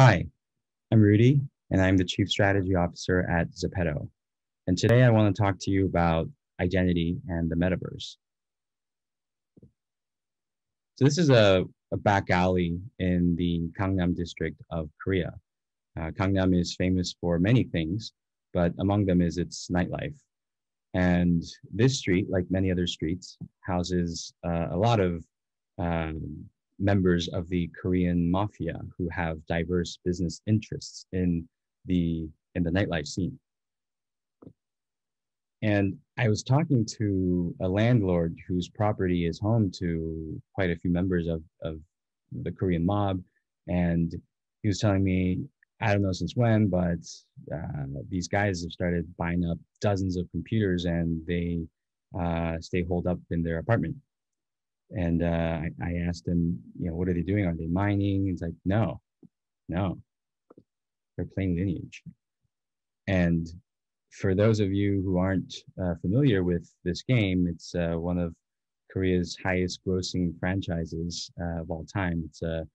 Hi, I'm Rudy, and I'm the Chief Strategy Officer at ZEPETO. And today I want to talk to you about identity and the metaverse. So this is a back alley in the Gangnam district of Korea. Gangnam is famous for many things, but among them is its nightlife. And this street, like many other streets, houses a lot of members of the Korean mafia who have diverse business interests in the nightlife scene. And I was talking to a landlord whose property is home to quite a few members of the Korean mob. And he was telling me, I don't know since when, but these guys have started buying up dozens of computers and they stay holed up in their apartment. And I asked him, what are they doing? Are they mining? He's like, no, they're playing Lineage. And for those of you who aren't familiar with this game, it's one of Korea's highest grossing franchises of all time. It's a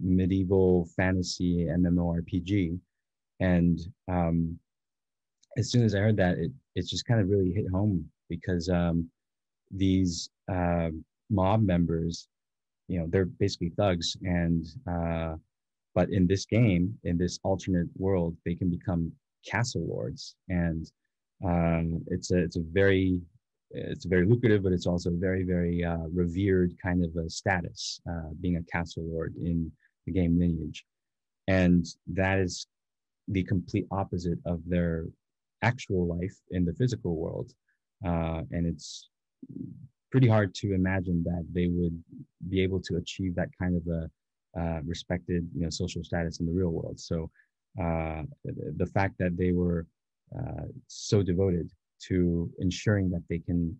medieval fantasy MMORPG. And as soon as I heard that, it just kind of really hit home because these mob members, they're basically thugs, and but in this game, in this alternate world, they can become castle lords, and it's very lucrative, but it's also very revered kind of a status, being a castle lord in the game Lineage, and that is the complete opposite of their actual life in the physical world, and it's pretty hard to imagine that they would be able to achieve that kind of a respected, social status in the real world. So the fact that they were so devoted to ensuring that they can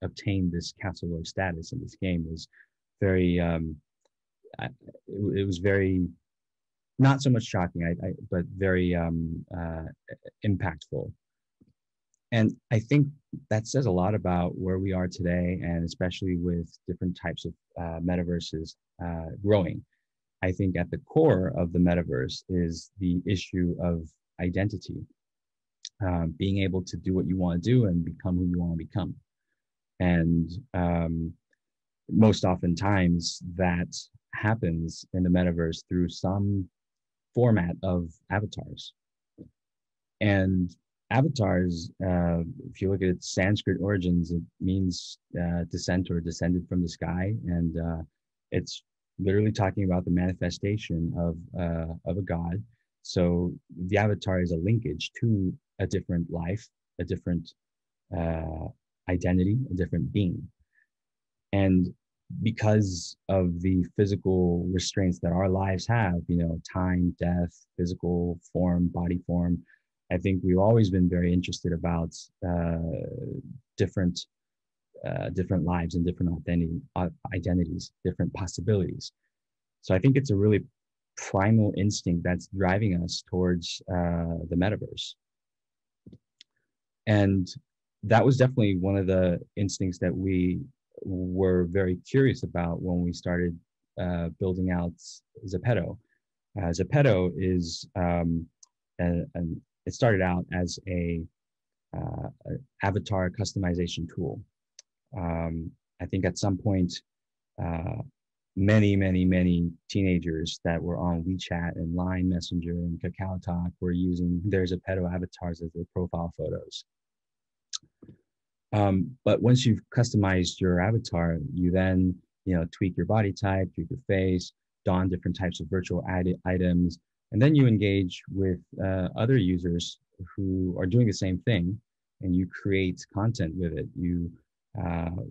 obtain this castle lord status in this game was very, it was very, not so much shocking, but very impactful. And I think that says a lot about where we are today, and especially with different types of metaverses growing. I think at the core of the metaverse is the issue of identity, being able to do what you want to do and become who you want to become. And most oftentimes that happens in the metaverse through some format of avatars. And avatars, if you look at its Sanskrit origins, it means descent or descended from the sky. And it's literally talking about the manifestation of a god. So the avatar is a linkage to a different life, a different identity, a different being. And because of the physical restraints that our lives have, time, death, physical form, body form, I think we've always been very interested about different lives and different identities, different possibilities. So I think it's a really primal instinct that's driving us towards the metaverse. And that was definitely one of the instincts that we were very curious about when we started building out ZEPETO. ZEPETO is it started out as a avatar customization tool. I think at some point, many teenagers that were on WeChat and Line Messenger and KakaoTalk were using their ZEPETO avatars as their profile photos. But once you've customized your avatar, you then tweak your body type, tweak your face, don different types of virtual items, and then you engage with other users who are doing the same thing, and you create content with it. You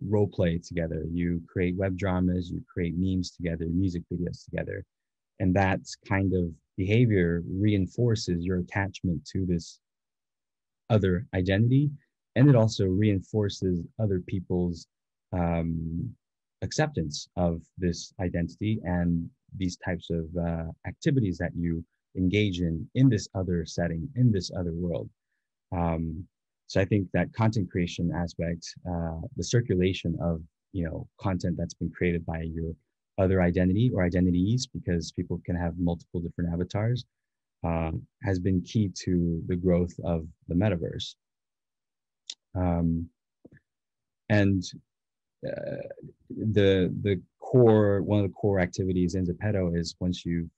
role play together, you create web dramas, you create memes together, music videos together. And that kind of behavior reinforces your attachment to this other identity. And it also reinforces other people's acceptance of this identity and these types of activities that you engage in this other setting, in this other world. So I think that content creation aspect, the circulation of content that's been created by your other identity or identities, because people can have multiple different avatars, has been key to the growth of the metaverse. And the core, one of the core activities in ZEPETO is once you've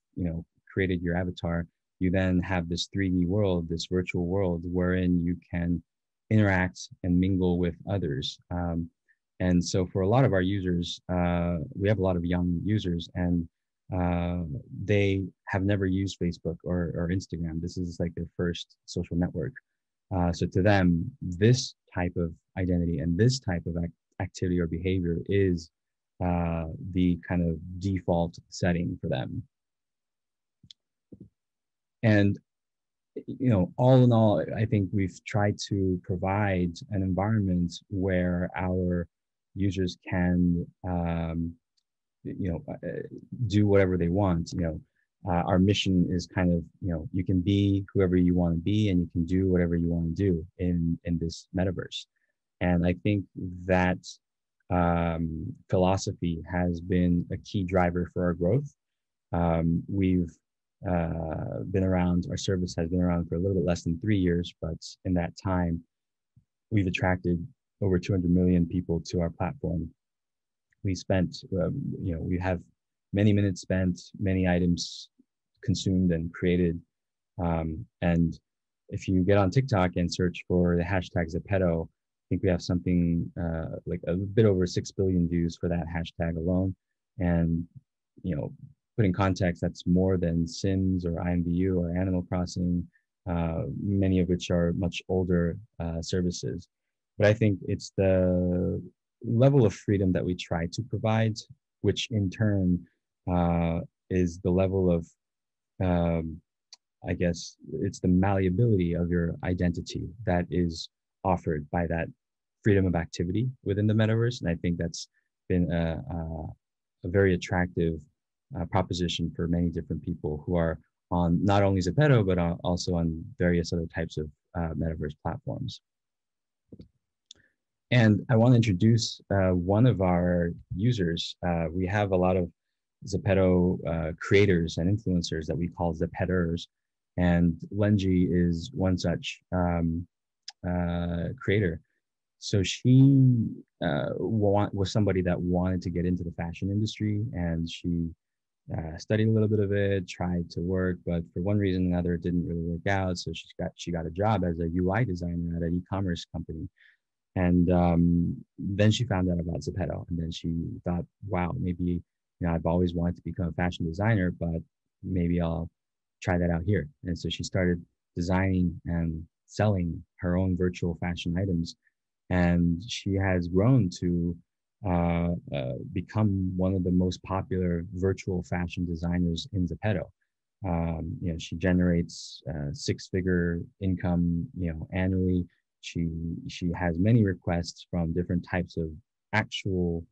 created your avatar, you then have this 3D world, this virtual world, wherein you can interact and mingle with others. And so for a lot of our users, we have a lot of young users, and they have never used Facebook or Instagram. This is like their first social network. So to them, this type of identity and this type of activity or behavior is the kind of default setting for them. And all in all, I think we've tried to provide an environment where our users can, do whatever they want. Our mission is kind of, you can be whoever you want to be, and you can do whatever you want to do in this metaverse. And I think that philosophy has been a key driver for our growth. We've been around, our service has been around for a little bit less than 3 years, but in that time, we've attracted over 200 million people to our platform. We spent, we have many minutes spent, many items consumed and created. And if you get on TikTok and search for the hashtag ZEPETO, I think we have something like a bit over 6 billion views for that hashtag alone. And, put in context, that's more than Sims or IMVU or Animal Crossing, many of which are much older services. But I think it's the level of freedom that we try to provide, which in turn is the level of, I guess, it's the malleability of your identity that is offered by that freedom of activity within the metaverse. And I think that's been a very attractive proposition for many different people who are on not only ZEPETO, but also on various other types of metaverse platforms. And I want to introduce one of our users. We have a lot of ZEPETO creators and influencers that we call ZEPETers, and Lenji is one such creator. So she was somebody that wanted to get into the fashion industry, and she studied a little bit of it, tried to work, but for one reason or another, it didn't really work out. So she got a job as a UI designer at an e-commerce company. And then she found out about ZEPETO, and then she thought, wow, maybe, I've always wanted to become a fashion designer, but maybe I'll try that out here. And so she started designing and selling her own virtual fashion items. And she has grown to become one of the most popular virtual fashion designers in ZEPETO. She generates 6-figure income, annually. She has many requests from different types of actual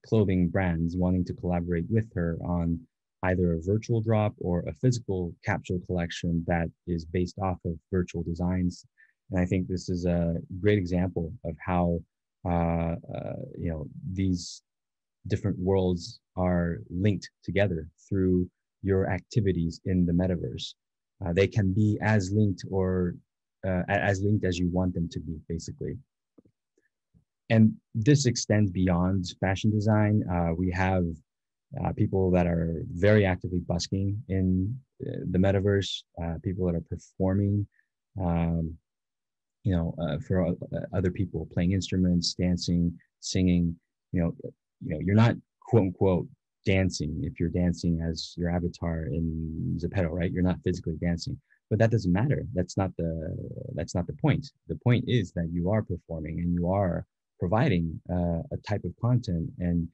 clothing brands wanting to collaborate with her on either a virtual drop or a physical capsule collection that is based off of virtual designs. And I think this is a great example of how these different worlds are linked together through your activities in the metaverse. They can be as linked or as linked as you want them to be, basically. And this extends beyond fashion design. We have people that are very actively busking in the metaverse, people that are performing, for other people, playing instruments, dancing, singing. You're not quote unquote dancing if you're dancing as your avatar in ZEPETO, right? You're not physically dancing, but that doesn't matter. That's not the point. The point is that you are performing and you are providing a type of content, and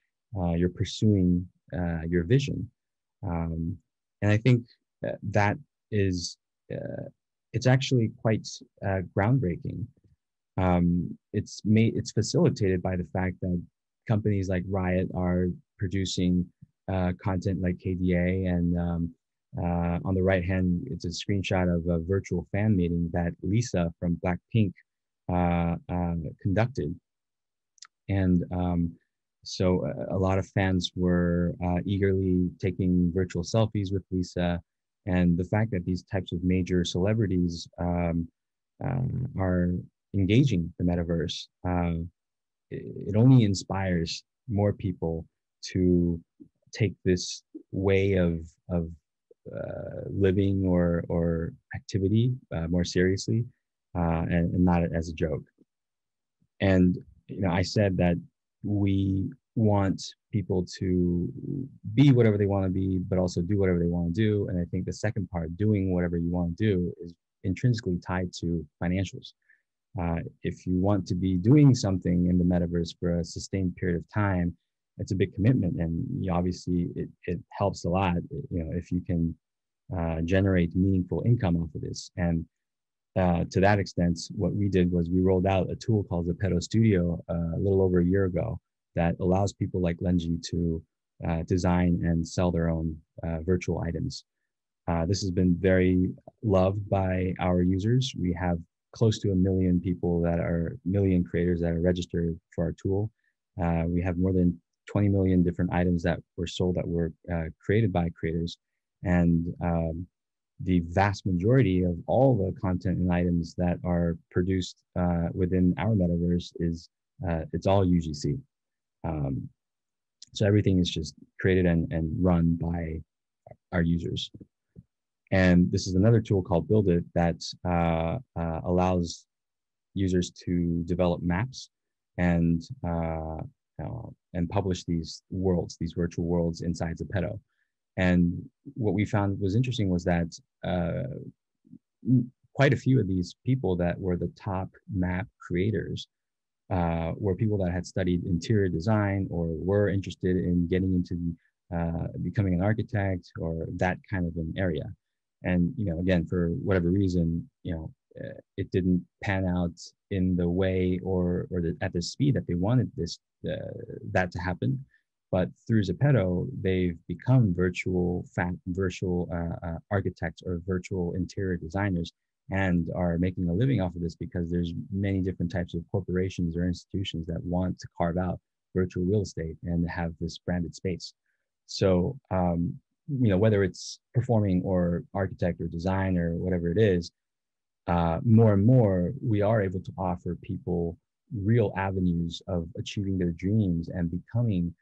you're pursuing your vision. And I think that is it's actually quite groundbreaking. It's facilitated by the fact that companies like Riot are producing content like KDA, and on the right hand, it's a screenshot of a virtual fan meeting that Lisa from BLACKPINK conducted. And So a lot of fans were eagerly taking virtual selfies with Lisa, and the fact that these types of major celebrities are engaging the metaverse, it only inspires more people to take this way of living or activity more seriously, and not as a joke. And I said that we want people to be whatever they want to be, but also do whatever they want to do. And I think the second part, doing whatever you want to do, is intrinsically tied to financials. If you want to be doing something in the metaverse for a sustained period of time, it's a big commitment, and obviously it helps a lot, if you can generate meaningful income off of this. And to that extent, what we did was we rolled out a tool called ZEPETO Studio a little over a year ago that allows people like Lenji to design and sell their own virtual items. This has been very loved by our users. We have close to 1 million people million creators that are registered for our tool. We have more than 20 million different items that were sold that were created by creators. And the vast majority of all the content and items that are produced within our metaverse it's all UGC. So everything is just created and run by our users. And this is another tool called Build It that allows users to develop maps and publish these worlds, these virtual worlds inside ZEPETO. And what we found was interesting was that quite a few of these people that were the top map creators were people that had studied interior design or were interested in getting into becoming an architect or that kind of an area. And, again, for whatever reason, it didn't pan out in the way or at the speed that they wanted that to happen. But through ZEPETO, they've become virtual architects or virtual interior designers and are making a living off of this because there's many different types of corporations or institutions that want to carve out virtual real estate and have this branded space. So, whether it's performing or architect or design or whatever it is, more and more we are able to offer people real avenues of achieving their dreams and becoming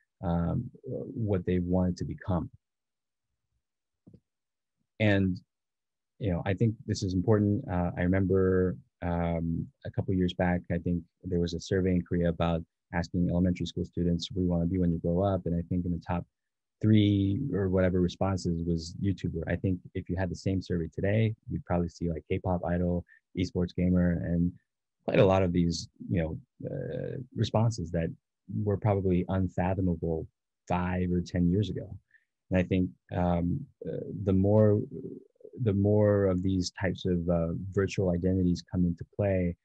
what they wanted to become. And, I think this is important. I remember a couple of years back, I think there was a survey in Korea about asking elementary school students, what do you want to be when you grow up? And I think in the top 3 or whatever responses was YouTuber. I think if you had the same survey today, you'd probably see like K-pop idol, esports gamer, and quite a lot of these, responses that were probably unfathomable 5 or 10 years ago. And I think the more of these types of virtual identities come into play,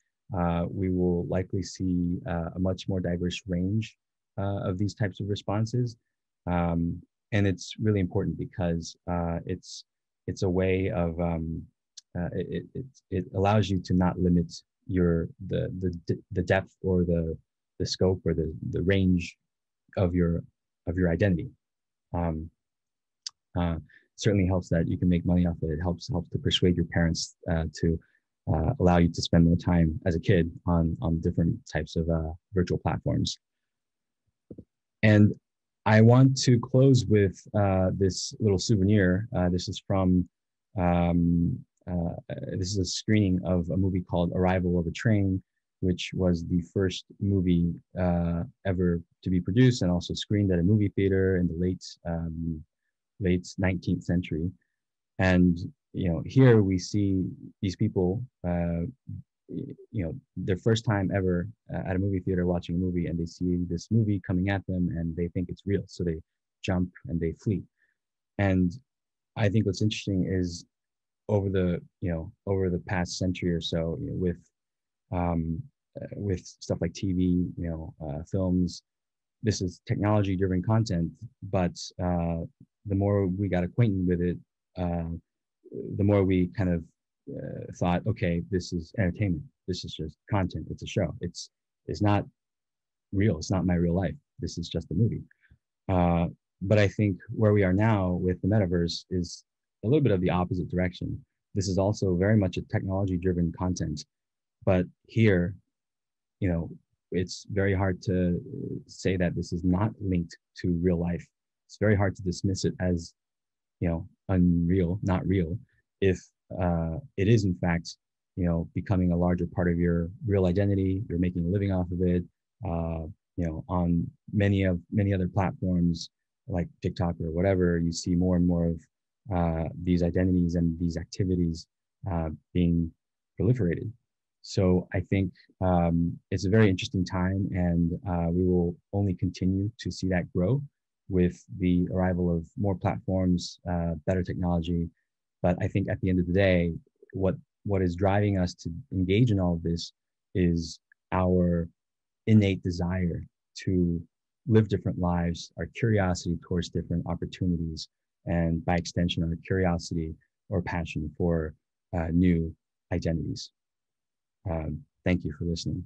we will likely see a much more diverse range of these types of responses. And it's really important because it's a way of it allows you to not limit the depth or the scope or the range of your identity. Certainly helps that you can make money off of it. It helps to persuade your parents to allow you to spend more time as a kid on different types of virtual platforms. And I want to close with this little souvenir. This is from this is a screening of a movie called Arrival of a Train, which was the first movie ever to be produced and also screened at a movie theater in the late 19th century. And here we see these people, their first time ever at a movie theater watching a movie, and they see this movie coming at them and they think it's real, so they jump and they flee. And I think what's interesting is over the past century or so, with stuff like TV, films, this is technology driven content, but the more we got acquainted with it, the more we kind of thought, okay, this is entertainment. This is just content. It's a show. It's not real. It's not my real life. this is just a movie. But I think where we are now with the metaverse is a little bit of the opposite direction. This is also very much a technology-driven content, but here, you know, it's very hard to say that this is not linked to real life. It's very hard to dismiss it as, you know, unreal, not real, if it is in fact, you know, becoming a larger part of your real identity. You're making a living off of it. You know, on many other platforms like TikTok or whatever, you see more and more of these identities and these activities being proliferated. So I think it's a very interesting time, and we will only continue to see that grow with the arrival of more platforms, better technology. But I think at the end of the day, what is driving us to engage in all of this is our innate desire to live different lives, our curiosity towards different opportunities, and by extension, our curiosity or passion for new identities. Thank you for listening.